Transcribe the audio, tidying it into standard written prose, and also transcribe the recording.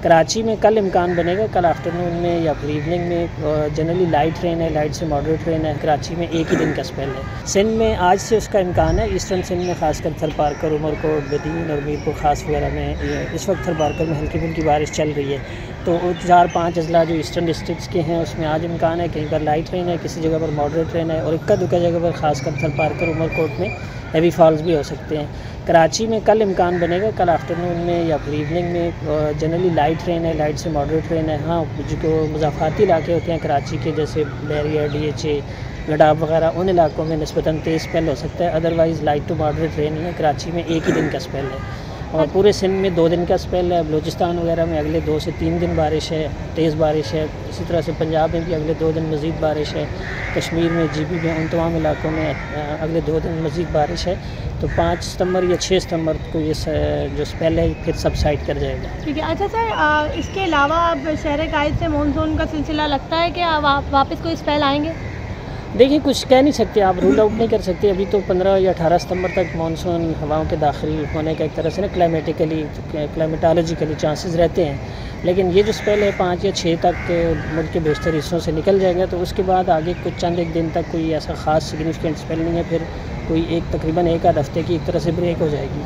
कराची में कल इम्कान बनेगा, कल आफ्टरनून में या फिर इवनिंग में जनरली लाइट रेन है, लाइट से मॉडरेट रेन है। कराची में एक ही दिन का स्पेल है। सिंध में आज से उसका इम्कान है। ईस्टर्न सिंध में खासकर थरपारकर, उमरकोट, बदीन और मीरपुर खास वगैरह में इस वक्त थरपारकर में हल्की फुल्की बारिश चल रही है। तो 4-5 अजला जो ईस्टर्न डिस्ट्रिक्ट्स के हैं उसमें आज इम्कान है, कहीं पर लाइट रेन है, किसी जगह पर मॉडरेट रेन है और इक्का दुक्का जगह पर खासकर थरपारकर, उमरकोट में हैवी फॉल्स भी हो सकते हैं। कराची में कल इम्कान बनेगा, कल आफ्टरनून में या फिर इवनिंग में जनरली लाइट रेन है, लाइट से मॉडरेट रेन है। हाँ, जो मुज़ाफ़ाती इलाके होते हैं कराची के, जैसे बैरिया, DHA, गडाब वगैरह, उन इलाकों में निस्बतन तेज़ स्पेल हो सकता है। Otherwise light to moderate rain है। कराची में एक ही दिन का स्पेल है और पूरे सिंध में 2 दिन का स्पेल है। बलूचिस्तान वगैरह में अगले 2 से 3 दिन बारिश है, तेज़ बारिश है। इसी तरह से पंजाब में भी अगले 2 दिन मज़ीद बारिश है। कश्मीर में, GB में, उन तमाम इलाकों में अगले 2 दिन मज़ीद बारिश है। तो 5 सितंबर या 6 सितंबर को ये जो स्पेल है फिर सबसाइड कर जाएगा। ठीक है। अच्छा सर, इसके अलावा अब शहर कायद से मानसून का सिलसिला लगता है कि वापस कोई स्पेल आएंगे? देखिए, कुछ कह नहीं सकते, आप रूल आउट नहीं कर सकते। अभी तो 15 या 18 सितंबर तक मानसून हवाओं के दाखिल होने का एक तरह से ना क्लाइमेटोलॉजिकली चांसेस रहते हैं। लेकिन ये जो स्पेल है 5 या 6 तक मुल्क के बेशतर हिस्सों से निकल जाएगा। तो उसके बाद आगे कुछ चंद एक दिन तक कोई ऐसा ख़ास सिग्निफिकेंट स्पेल नहीं है। फिर कोई तकरीबन 1 आध हफ्ते की एक तरह से ब्रेक हो जाएगी।